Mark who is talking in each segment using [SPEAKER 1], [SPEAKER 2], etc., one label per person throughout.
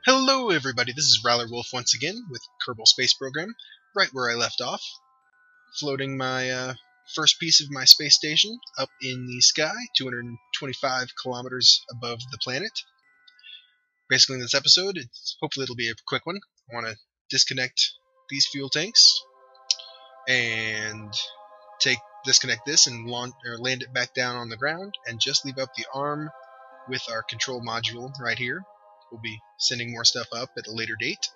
[SPEAKER 1] Hello everybody, this is RalorWolf once again with Kerbal Space Program, right where I left off, floating my first piece of my space station up in the sky, 225 kilometers above the planet. Basically in this episode, hopefully it'll be a quick one. I want to disconnect these fuel tanks and disconnect this and land it back down on the ground and just leave up the arm with our control module right here. We'll be sending more stuff up at a later date.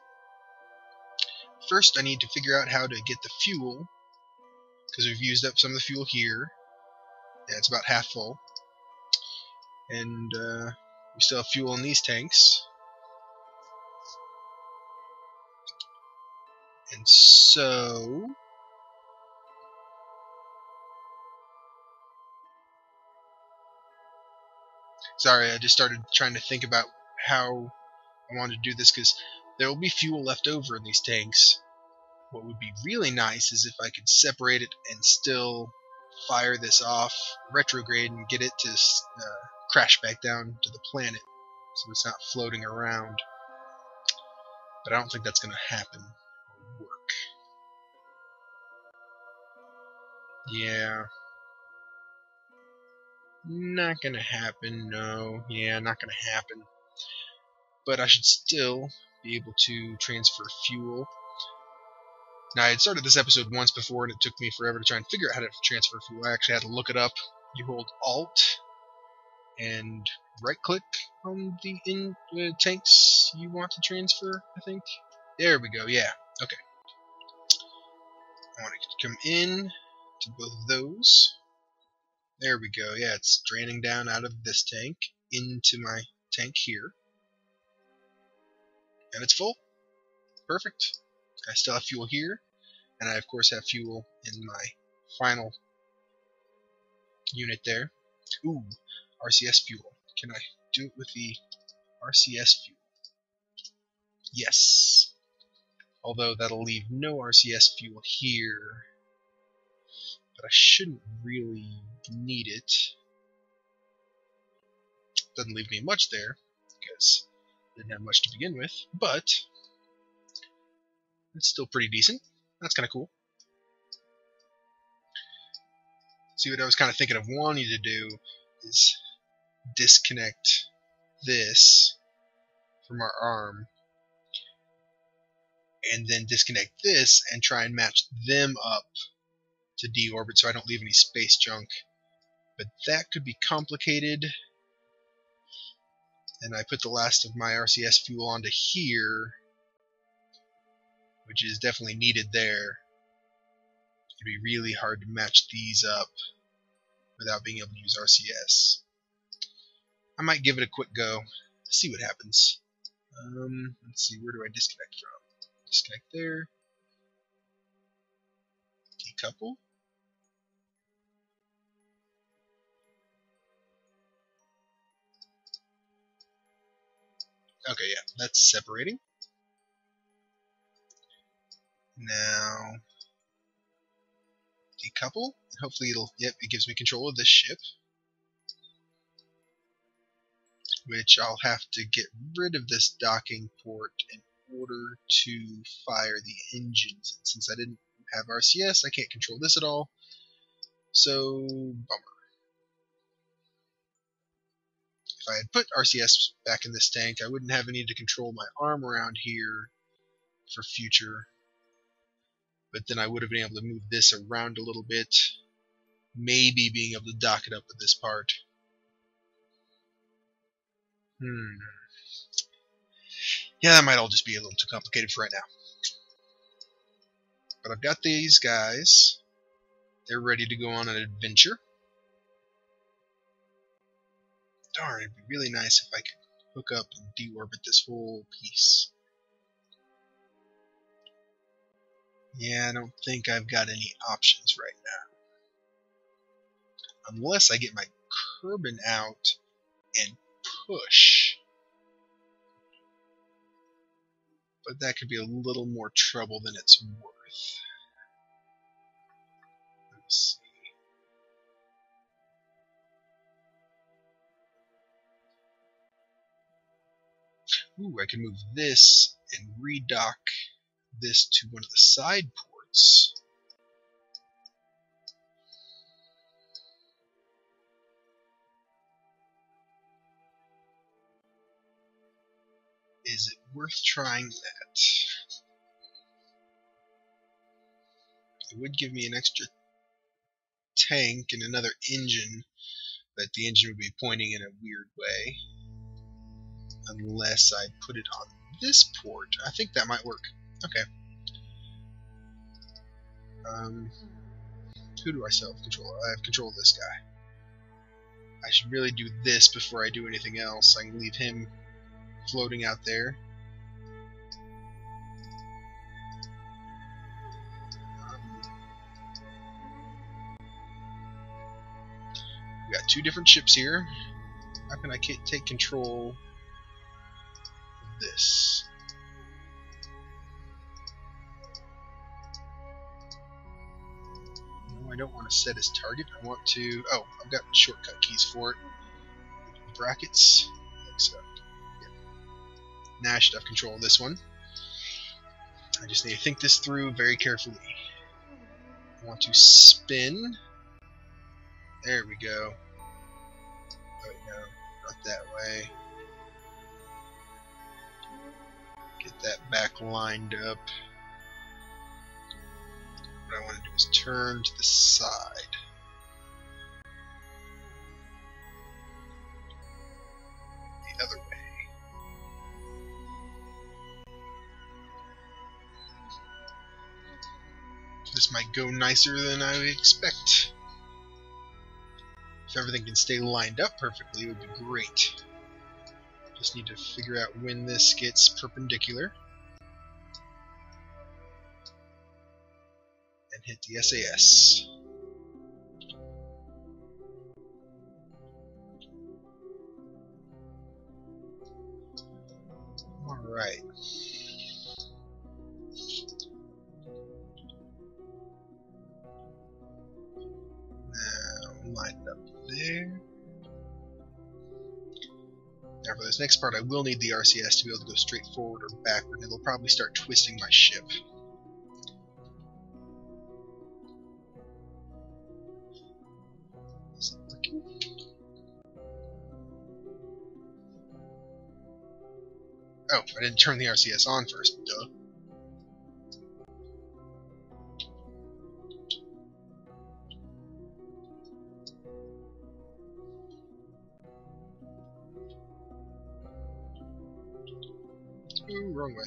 [SPEAKER 1] First, I need to figure out how to get the fuel, because we've used up some of the fuel here. Yeah, it's about half full. And we still have fuel in these tanks. And so... Sorry, I just started trying to think about how I wanted to do this, because there will be fuel left over in these tanks. What would be really nice is if I could separate it and still fire this off retrograde and get it to crash back down to the planet so it's not floating around. But I don't think that's going to happen or work. Yeah. Not going to happen, no. Yeah, not going to happen. But I should still be able to transfer fuel. Now, I had started this episode once before, and it took me forever to try and figure out how to transfer fuel. I actually had to look it up. You hold Alt and right-click on the tanks you want to transfer, I think. There we go, yeah. Okay. I want to come in to both of those. There we go, yeah, it's draining down out of this tank into my tank here. And it's full. Perfect. I still have fuel here, and I of course have fuel in my final unit there. Ooh, RCS fuel. Can I do it with the RCS fuel? Yes. Although that'll leave no RCS fuel here, but I shouldn't really need it. Doesn't leave me much there, because I didn't have much to begin with, but it's still pretty decent. That's kind of cool. See, what I was kind of thinking of wanting to do is disconnect this from our arm, and then disconnect this and try and match them up to deorbit so I don't leave any space junk. But that could be complicated. And I put the last of my RCS fuel onto here, which is definitely needed there. It'd be really hard to match these up without being able to use RCS. I might give it a quick go, see what happens. Let's see, where do I disconnect from? Disconnect there. Decouple. Okay, yeah, that's separating. Now, decouple. Hopefully it gives me control of this ship. Which I'll have to get rid of this docking port in order to fire the engines. And since I didn't have RCS, I can't control this at all. So, bummer. If I had put RCS back in this tank, I wouldn't have any to control my arm around here for future. But then I would have been able to move this around a little bit. Maybe being able to dock it up with this part. Yeah, that might all just be a little too complicated for right now. But I've got these guys. They're ready to go on an adventure. Darn, it'd be really nice if I could hook up and deorbit this whole piece. Yeah, I don't think I've got any options right now. Unless I get my Kerbin out and push. But that could be a little more trouble than it's worth. Let's see. Ooh, I can move this and redock this to one of the side ports. Is it worth trying that? It would give me an extra tank and another engine, but the engine would be pointing in a weird way. Unless I put it on this port. I think that might work. Okay. Who do I still have control of? I have control of this guy. I should really do this before I do anything else. I can leave him floating out there. We got two different ships here. How can I take control of this? No, I don't want to set as target. I want to... Oh, I've got shortcut keys for it. Brackets. Except. Yeah. Now I should have control of this one. I just need to think this through very carefully. I want to spin. There we go. Oh no, not that way. Get that back lined up. What I want to do is turn to the side. The other way. This might go nicer than I would expect. If everything can stay lined up perfectly, it would be great. Just need to figure out when this gets perpendicular. And hit the SAS. Alright. Now, line it up there. Now for this next part, I will need the RCS to be able to go straight forward or backward, and it'll probably start twisting my ship. Is it working? Oh, I didn't turn the RCS on first, duh. Ooh, wrong way.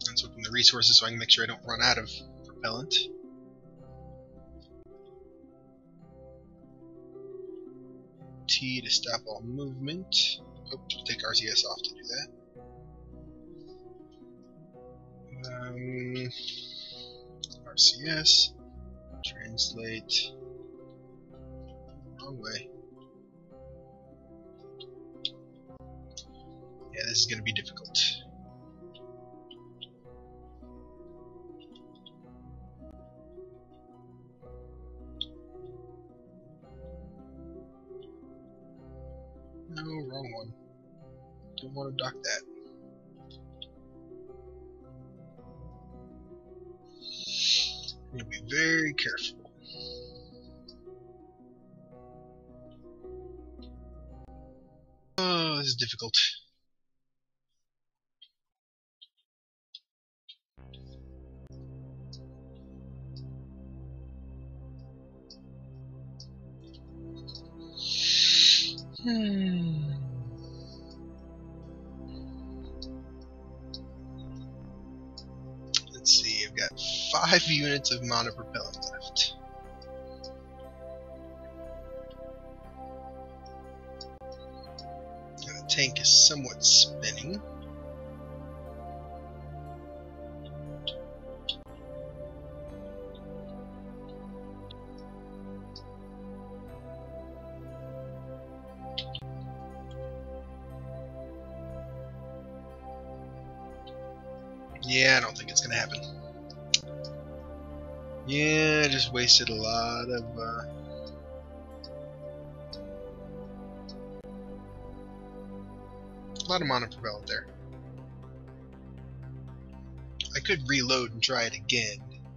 [SPEAKER 1] I'm swapping the resources so I can make sure I don't run out of propellant. T to stop all movement. Oh, take RCS off to do that. RCS, translate, wrong way. Yeah, this is going to be difficult. No, wrong one. Don't want to dock that. I'm going to be very careful. Oh, this is difficult. Let's see, I've got 5 units of monopropellant left. Now the tank is somewhat spinning. Yeah, I don't think it's gonna happen. Yeah, I just wasted a lot of monopropellant there. I could reload and try it again,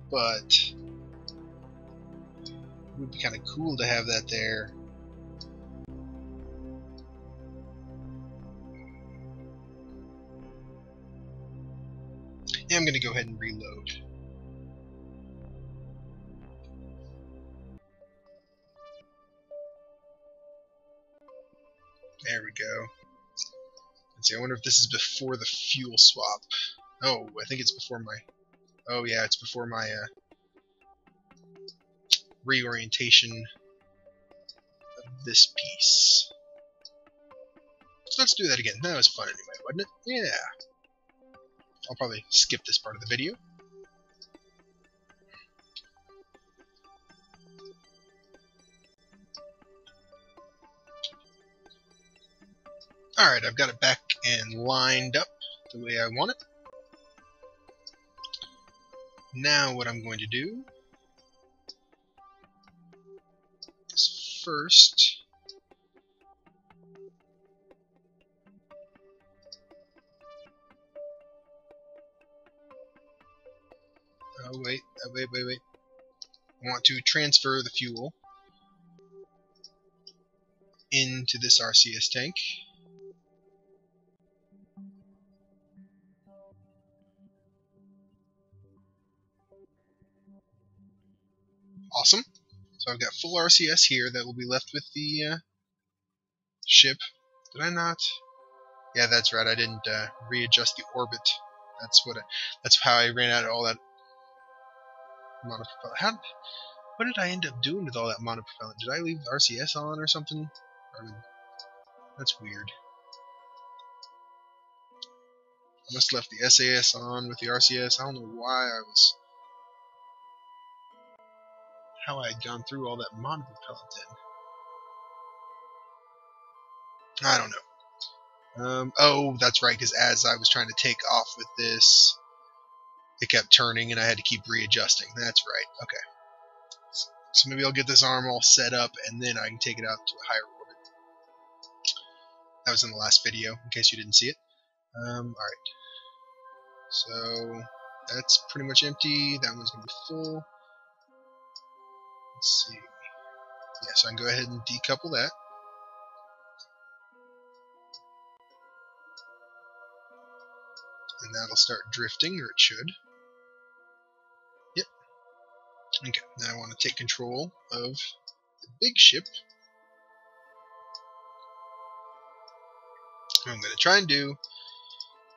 [SPEAKER 1] but it would be kind of cool to have that there. Yeah, I'm gonna go ahead and reload. There we go. Let's see, I wonder if this is before the fuel swap. Oh, I think it's before my... Oh yeah, it's before my reorientation of this piece. So let's do that again. That was fun anyway, wasn't it? Yeah. I'll probably skip this part of the video. Alright, I've got it back and lined up the way I want it. Now what I'm going to do is first wait. I want to transfer the fuel into this RCS tank. Awesome. So I've got full RCS here that will be left with the ship. Did I not? Yeah, that's right. I didn't readjust the orbit. That's how I ran out of all that monopropellant. What did I end up doing with all that monopropellant? Did I leave the RCS on or something? That's weird. I must have left the SAS on with the RCS. I don't know how I had gone through all that monopropellant in. I don't know. Oh, that's right, because as I was trying to take off with this, it kept turning and I had to keep readjusting. That's right. Okay. So maybe I'll get this arm all set up and then I can take it out to a higher orbit. That was in the last video, in case you didn't see it. Alright. So that's pretty much empty. That one's going to be full. Let's see. Yeah, so I can go ahead and decouple that. And that'll start drifting, or it should. Yep. Okay, now I want to take control of the big ship. What I'm going to try and do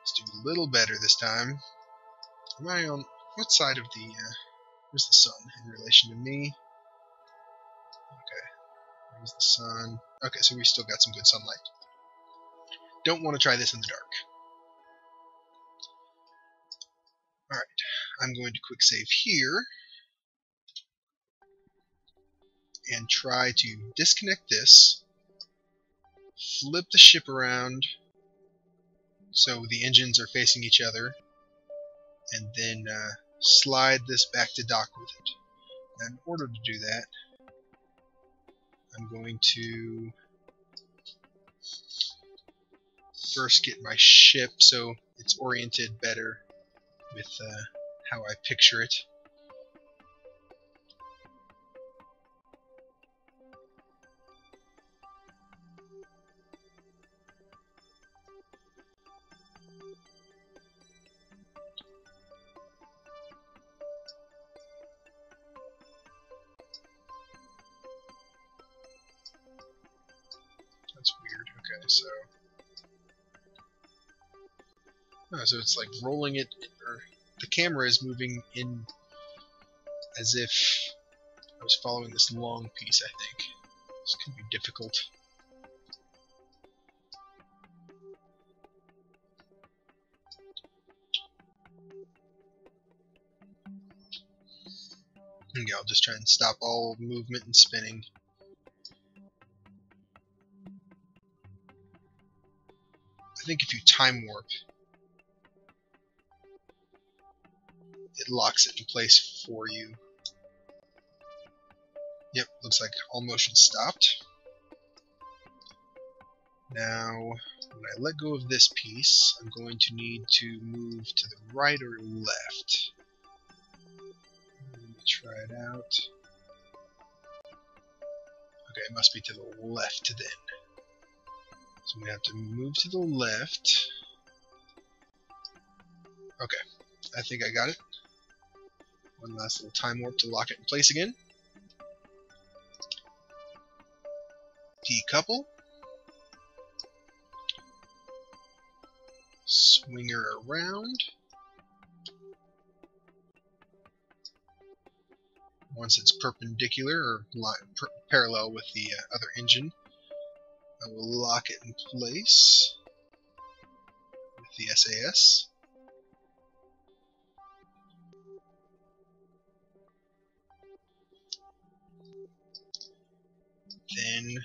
[SPEAKER 1] is do a little better this time. Am I on what side of the... where's the sun in relation to me? Okay, there's the sun. Okay, so we still got some good sunlight. Don't want to try this in the dark. Alright, I'm going to quick save here and try to disconnect this, flip the ship around so the engines are facing each other, and then slide this back to dock with it. Now, in order to do that, I'm going to first get my ship so it's oriented better with how I picture it. That's weird. Okay, so... Oh, so it's like rolling it, or the camera is moving in as if I was following this long piece, I think. This could be difficult. Okay, I'll just try and stop all movement and spinning. I think if you time warp, it locks it in place for you. Yep, looks like all motion stopped. Now, when I let go of this piece, I'm going to need to move to the right or left. Let me try it out. Okay, it must be to the left then. So we have to move to the left. Okay, I think I got it. One last little time warp to lock it in place again. Decouple. Swing her around. Once it's perpendicular or parallel with the other engine, I will lock it in place with the SAS. Then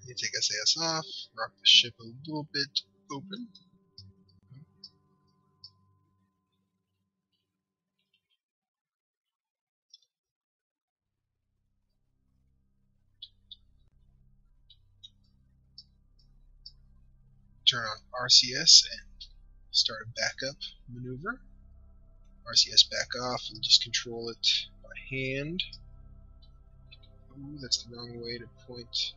[SPEAKER 1] you take SAS off, rock the ship a little bit open. Turn on RCS and start a backup maneuver. RCS back off and just control it by hand. Ooh, that's the wrong way to point.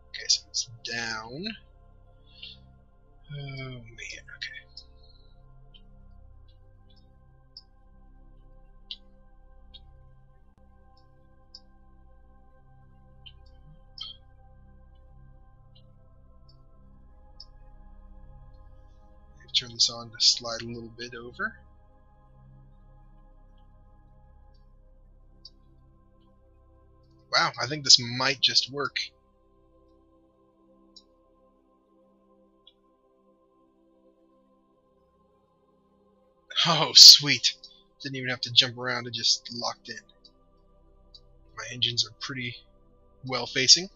[SPEAKER 1] Okay, so it's down. Oh man, okay. Turn this on to slide a little bit over. Wow, I think this might just work. Oh, sweet. Didn't even have to jump around, it just locked in. My engines are pretty well facing.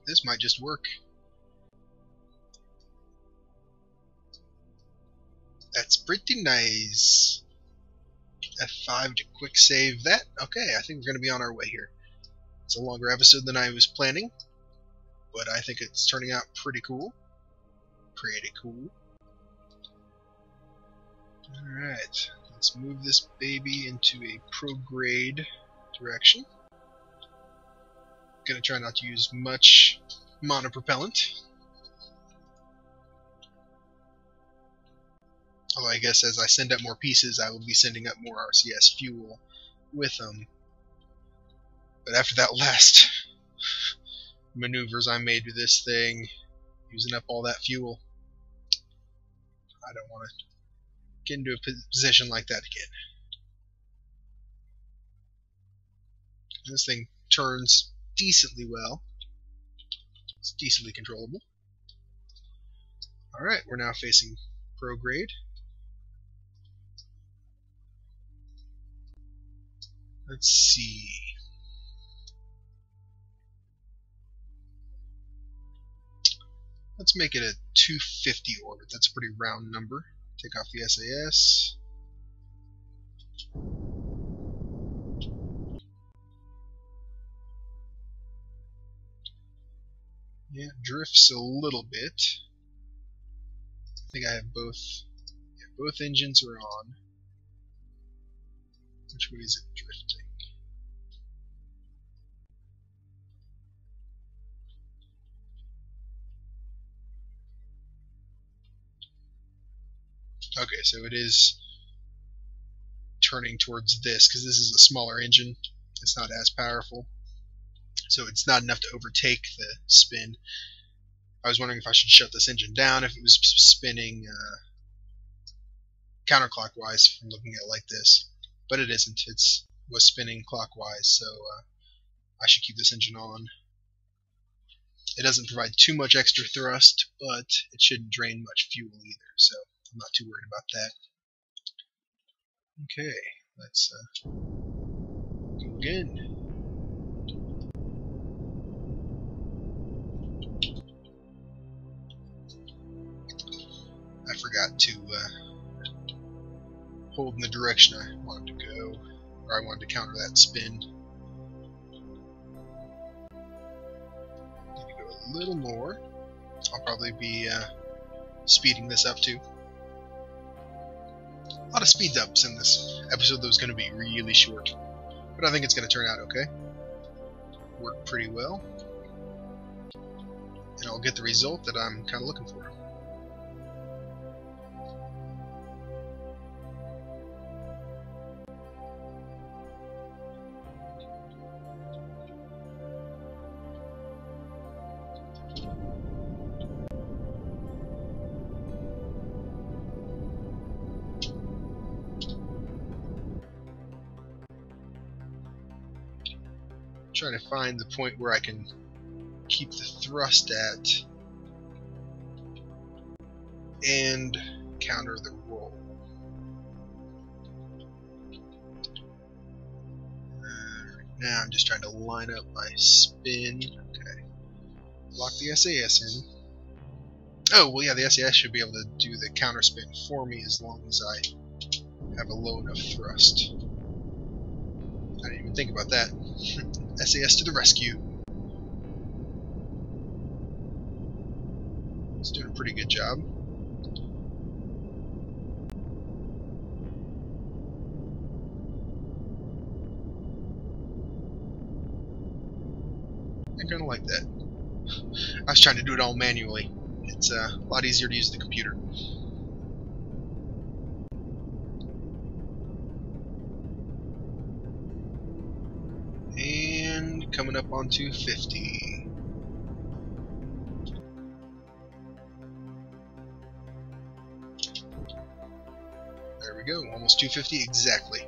[SPEAKER 1] This might just work. That's pretty nice. F5 to quick save that. Okay, I think we're going to be on our way here. It's a longer episode than I was planning, but I think it's turning out pretty cool. Pretty cool. Alright, let's move this baby into a prograde direction. Gonna try not to use much monopropellant. Although I guess as I send up more pieces, I will be sending up more RCS fuel with them. But after that last maneuvers I made with this thing, using up all that fuel, I don't want to get into a position like that again. This thing turns decently well. It's decently controllable. Alright, we're now facing prograde. Let's see. Let's make it a 250 orbit. That's a pretty round number. Take off the SAS. Yeah, it drifts a little bit. I think I have both. Yeah, both engines are on. Which way is it drifting? Okay, so it is turning towards this, because this is a smaller engine. It's not as powerful. So it's not enough to overtake the spin. I was wondering if I should shut this engine down if it was spinning counterclockwise from looking at it like this. But it isn't. It was spinning clockwise, so I should keep this engine on. It doesn't provide too much extra thrust, but it shouldn't drain much fuel either, so I'm not too worried about that. Okay, let's go again. I forgot forgot to hold in the direction I wanted to go, or I wanted to counter that spin. Need to go a little more. I'll probably be speeding this up too. A lot of speed ups in this episode that was going to be really short, but I think it's going to turn out okay. Work pretty well, and I'll get the result that I'm kind of looking for. Trying to find the point where I can keep the thrust at and counter the roll. Right now I'm just trying to line up my spin. Okay. Lock the SAS in. Oh, well yeah, the SAS should be able to do the counter spin for me as long as I have a low enough thrust. I didn't even think about that. SAS to the rescue. It's doing a pretty good job. I kind of like that. I was trying to do it all manually. It's a lot easier to use the computer. And coming up on 250. There we go, almost 250 exactly.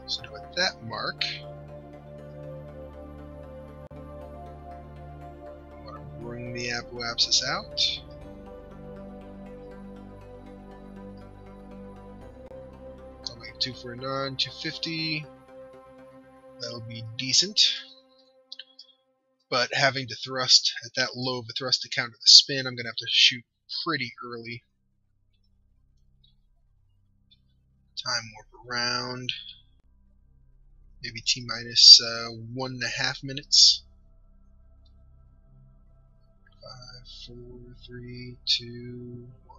[SPEAKER 1] So at that mark, I want to bring the apoapsis out. I'll make 249, 250. That'll be decent. But having to thrust at that low of a thrust to counter the spin, I'm going to have to shoot pretty early. Time warp around. Maybe T-minus 1.5 minutes. 5, 4, 3, 2, 1.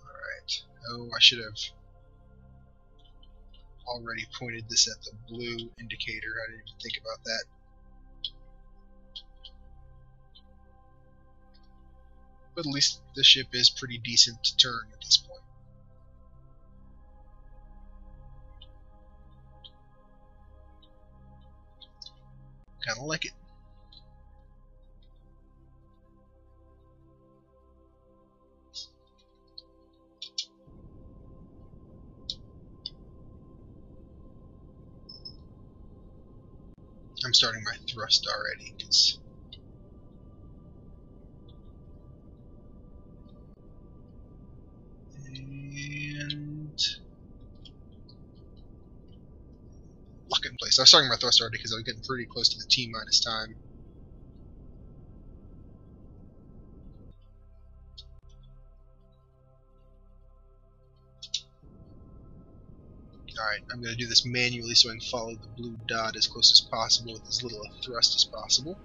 [SPEAKER 1] Alright. Oh, I should have already pointed this at the blue indicator. I didn't even think about that. But at least the ship is pretty decent to turn at this point. Kinda like it. I'm starting my thrust already, because lock it in place. I was starting my thrust already because I was getting pretty close to the T-minus time. Alright, I'm going to do this manually so I can follow the blue dot as close as possible with as little a thrust as possible.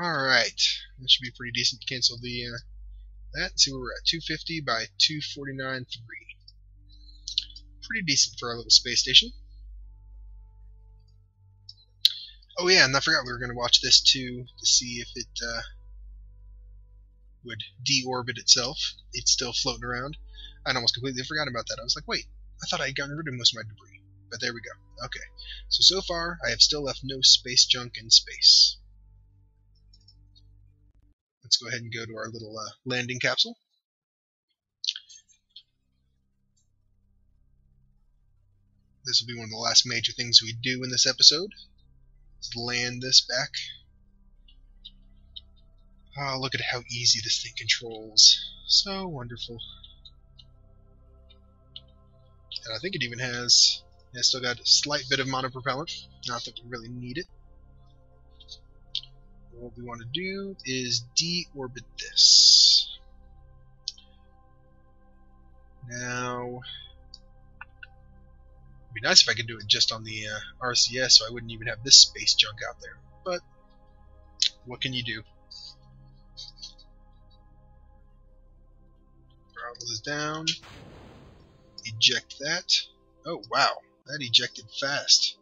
[SPEAKER 1] Alright, that should be pretty decent. Cancel the that. See where we're at. 250 by 249.3. Pretty decent for our little space station. Oh yeah, and I forgot we were going to watch this too to see if it would deorbit itself. It's still floating around. I'd almost completely forgot about that. I was like, wait, I thought I had gotten rid of most of my debris, but there we go. Okay, so far I have still left no space junk in space. Let's go ahead and go to our little landing capsule. This will be one of the last major things we do in this episode. Let's land this back. Oh, look at how easy this thing controls. So wonderful. And I think it even has... It's still got a slight bit of monopropellant. Not that we really need it. What we want to do is deorbit this. Now... It'd be nice if I could do it just on the RCS, so I wouldn't even have this space junk out there. But what can you do? Throttle is down. Eject that. Oh wow, that ejected fast.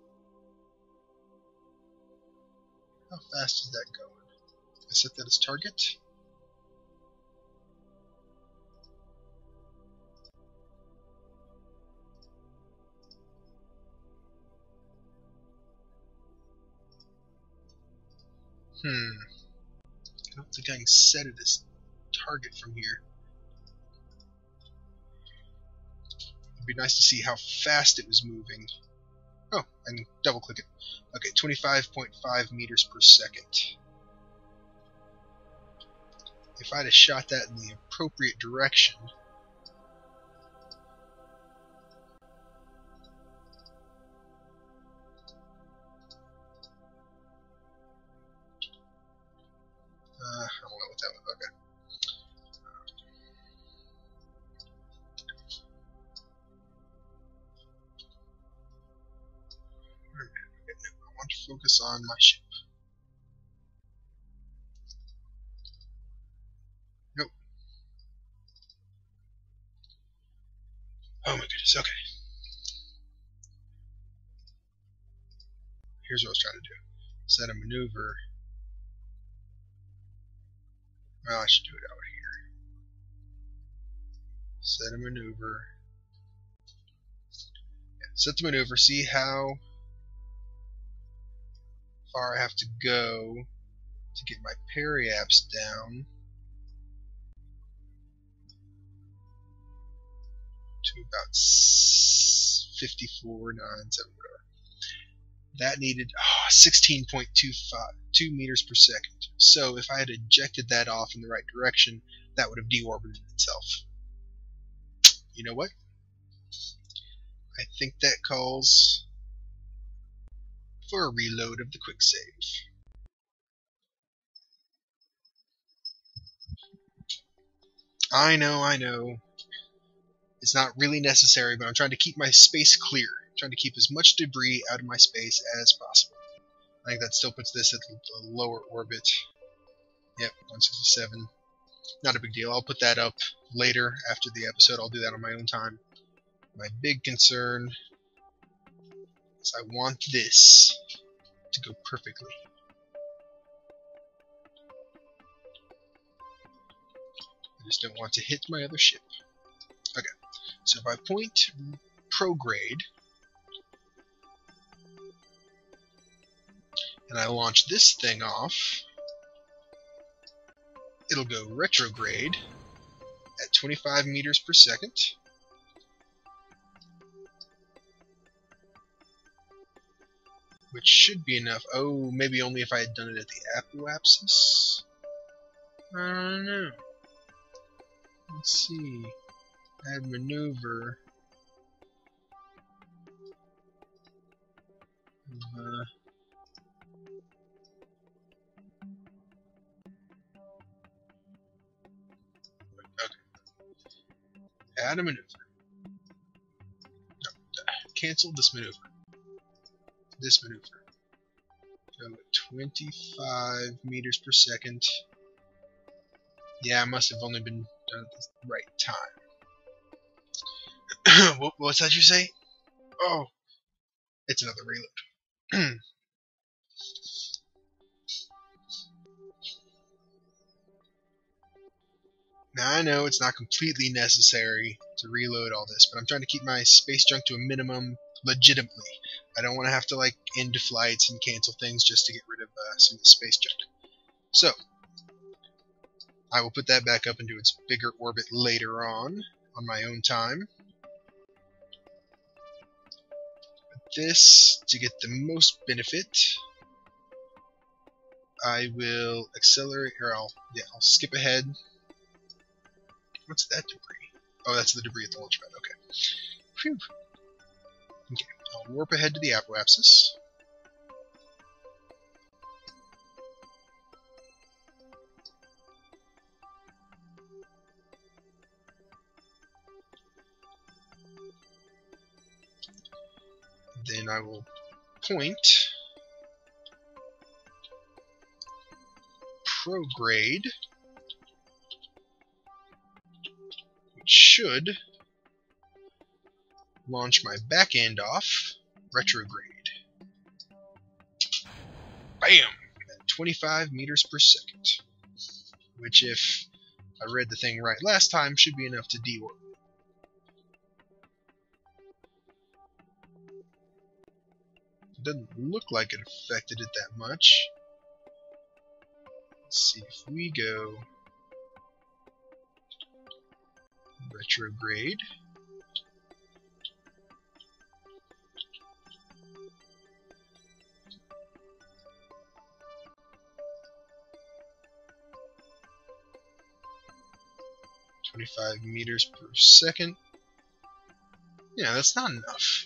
[SPEAKER 1] How fast is that going? I set that as target. I don't think I can set it as target from here. It'd be nice to see how fast it was moving. Oh, I can double click it. Okay, 25.5 meters per second. If I'd have shot that in the appropriate direction, I don't know what that was. Okay. I want to focus on my ship. Nope. Oh my goodness, okay. Here's what I was trying to do. Set a maneuver. Well, I should do it out here. Set a maneuver. Yeah, set the maneuver, see how far I have to go to get my periaps down to about 54, 9, 7, whatever. That needed 16.2 meters per second. So if I had ejected that off in the right direction, that would have deorbited itself. You know what? I think that calls for a reload of the quick save. I know. It's not really necessary, but I'm trying to keep my space clear. I'm trying to keep as much debris out of my space as possible. I think that still puts this at the lower orbit. Yep, 167. Not a big deal. I'll put that up later after the episode. I'll do that on my own time. My big concern is I want this to go perfectly. I just don't want to hit my other ship. Okay, so if I point prograde and I launch this thing off, it'll go retrograde at 25 meters per second. Which should be enough. Oh, maybe only if I had done it at the apoapsis? I don't know. Let's see. Add maneuver. Okay. Add a maneuver. No, cancel this maneuver. This maneuver. Go at 25 meters per second. Yeah, I must have only been done at the right time. What's that you say? Oh, it's another reload. Now, I know it's not completely necessary to reload all this, but I'm trying to keep my space junk to a minimum legitimately. I don't want to have to like end flights and cancel things just to get rid of some of the space junk. So, I will put that back up into its bigger orbit later on my own time. But this, to get the most benefit, I will accelerate, or I'll skip ahead. What's that debris? Oh, that's the debris at the launch pad. Okay. Phew. Okay, I'll warp ahead to the apoapsis. Then I will point prograde, which should launch my back end off retrograde. Bam! At 25 meters per second. Which, if I read the thing right last time, should be enough to deorbit. It doesn't look like it affected it that much. Let's see if we go retrograde. .25 meters per second. Yeah, that's not enough.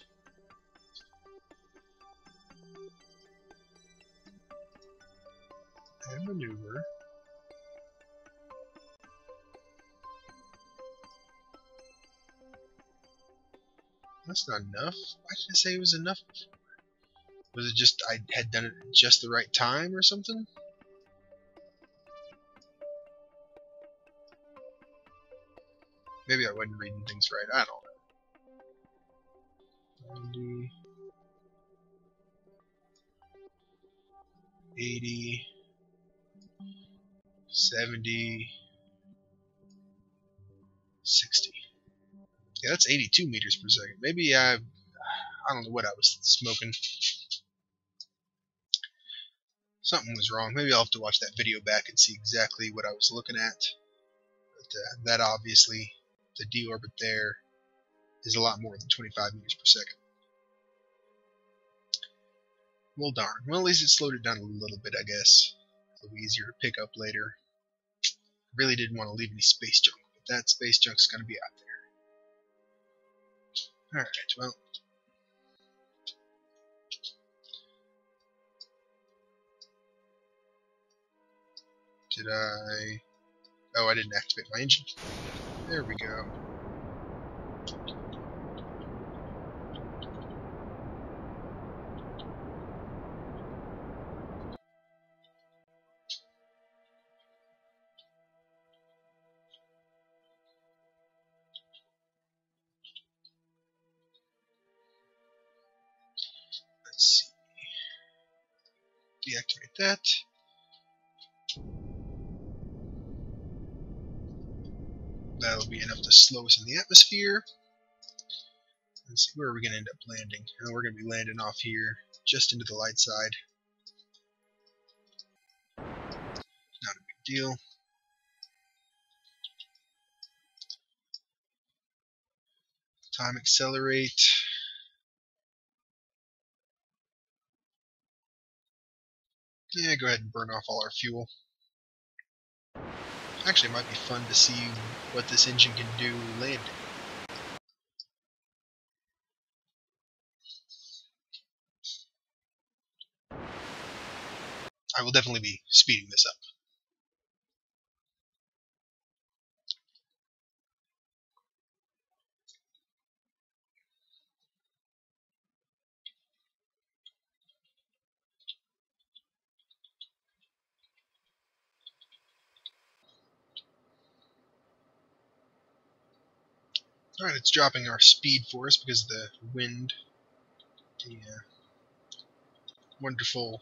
[SPEAKER 1] And maneuver. That's not enough. Why did I say it was enough before? Was it just I had done it at just the right time or something? Maybe I wasn't reading things right. I don't know. 90, 80, 70, 60. Yeah, that's 82 meters per second. Maybe I don't know what I was smoking. Something was wrong. Maybe I'll have to watch that video back and see exactly what I was looking at. But that obviously, the deorbit there is a lot more than 25 meters per second. Well, darn. Well, at least it slowed it down a little bit, I guess. It'll be easier to pick up later. I really didn't want to leave any space junk, but that space junk's going to be out there. Alright, well. Did I... Oh, I didn't activate my engine. There we go. Let's see. Deactivate that. That'll be enough to slow us in the atmosphere. Let's see, where are we going to end up landing? Oh, we're going to be landing off here, just into the light side. Not a big deal. Time accelerate. Yeah, go ahead and burn off all our fuel. Actually, it might be fun to see what this engine can do landing. I will definitely be speeding this up. Alright, it's dropping our speed for us because of the wind. The wonderful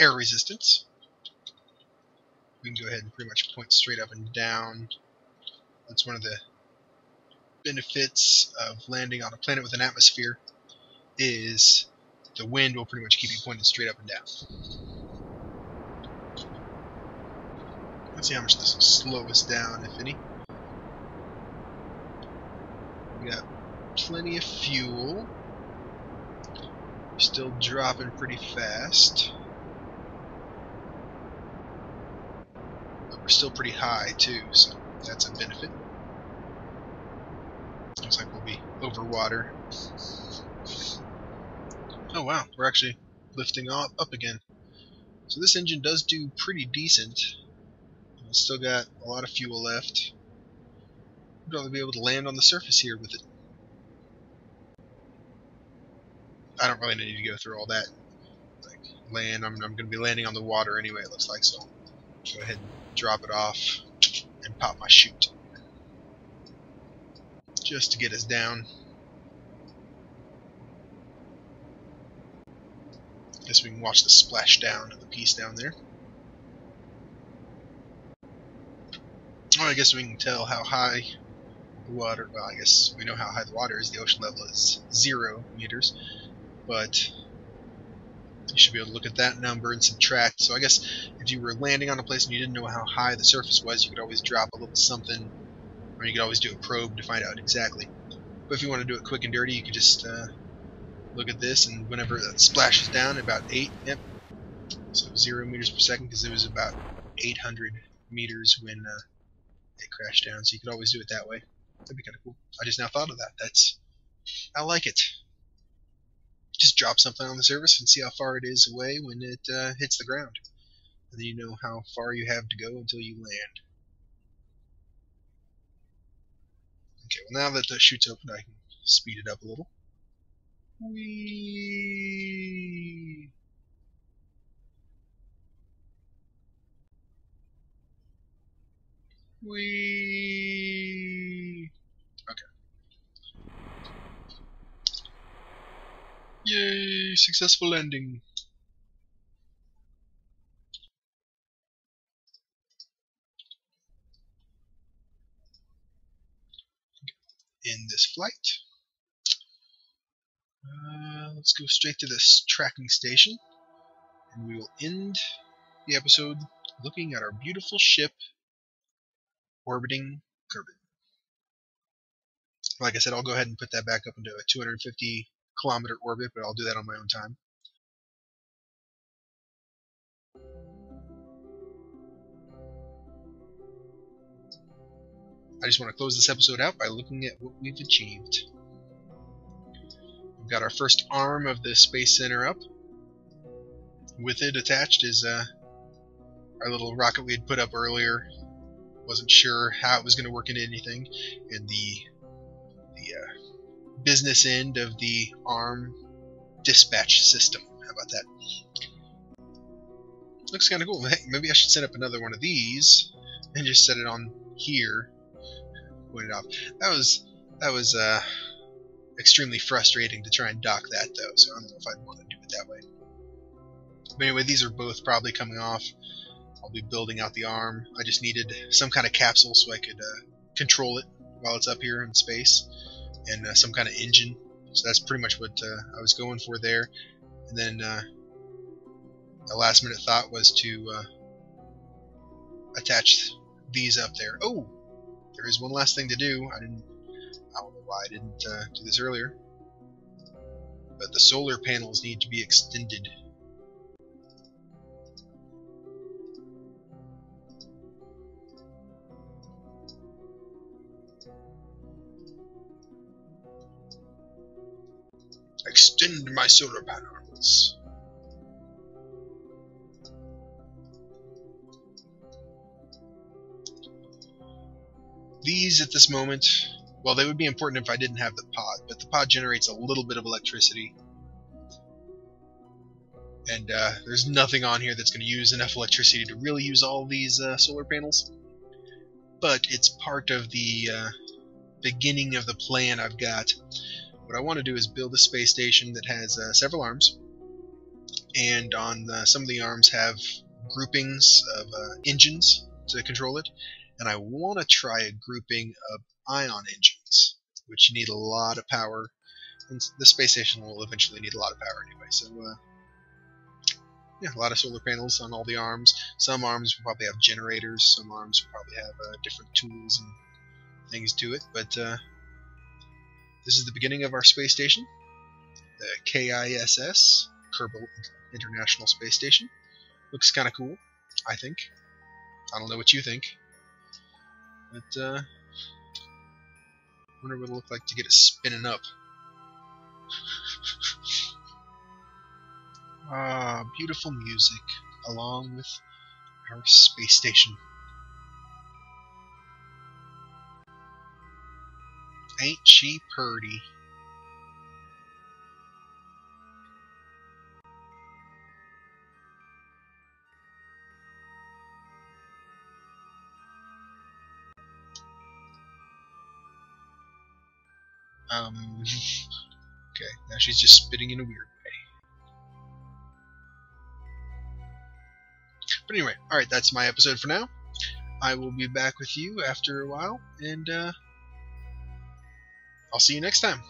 [SPEAKER 1] air resistance. we can go ahead and pretty much point straight up and down. That's one of the benefits of landing on a planet with an atmosphere, is the wind will pretty much keep you pointed straight up and down. Let's see how much this will slow us down, if any. We got plenty of fuel. Still dropping pretty fast. But we're still pretty high too, so that's a benefit. Looks like we'll be over water. Oh wow, we're actually lifting up again. So this engine does do pretty decent. It's still got a lot of fuel left. We'll probably be able to land on the surface here with it. I don't really need to go through all that. Like land, I'm going to be landing on the water anyway, it looks like, so go ahead and drop it off and pop my chute. Just to get us down. Guess we can watch the splash down of the piece down there. Oh, I guess we can tell how high the water, well, I guess we know how high the water is. The ocean level is 0 meters. But you should be able to look at that number and subtract. So I guess if you were landing on a place and you didn't know how high the surface was, you could always drop a little something, or you could always do a probe to find out exactly. But if you want to do it quick and dirty, you could just look at this, and whenever it splashes down, about 8, yep, so 0 meters per second, because it was about 800 meters when it crashed down. So you could always do it that way. That'd be kind of cool. I just now thought of that. I like it. Just drop something on the surface and see how far it is away when it hits the ground. And then you know how far you have to go until you land. Okay, well now that the chute's open, I can speed it up a little. Whee! Whee! Okay. Yay! Successful landing! In this flight. Let's go straight to this tracking station, and we will end the episode looking at our beautiful ship orbiting Kerbin. Like I said, I'll go ahead and put that back up into a 250 kilometer orbit, but I'll do that on my own time. I just want to close this episode out by looking at what we've achieved. We've got our first arm of the Space Center up. With it attached is our little rocket we had put up earlier. Wasn't sure how it was going to work into anything. And the business end of the arm dispatch system. How about that? Looks kind of cool. Hey, maybe I should set up another one of these and just set it on here. Point it off. That was extremely frustrating to try and dock that though, so I don't know if I'd want to do it that way. But anyway, these are both probably coming off. I'll be building out the arm. I just needed some kind of capsule so I could control it while it's up here in space, and some kind of engine. So that's pretty much what I was going for there. And then a last minute thought was to attach these up there. Oh, there is one last thing to do. I don't know why I didn't do this earlier, but the solar panels need to be extended. Extend my solar panels. These at this moment, well, they would be important if I didn't have the pod, but the pod generates a little bit of electricity. And there's nothing on here that's going to use enough electricity to really use all these solar panels. But it's part of the beginning of the plan I've got. What I want to do is build a space station that has several arms, and on some of the arms have groupings of engines to control it, and I want to try a grouping of ion engines, which need a lot of power, and the space station will eventually need a lot of power anyway. So yeah, a lot of solar panels on all the arms. Some arms will probably have generators, some arms will probably have different tools and things to it, but this is the beginning of our space station, the K.I.S.S, Kerbal International Space Station. Looks kind of cool, I think. I don't know what you think, but I wonder what it'll look like to get it spinning up. Ah, beautiful music, along with our space station. Ain't she purty? Okay, now she's just spitting in a weird way. But anyway, alright, that's my episode for now. I will be back with you after a while, and I'll see you next time.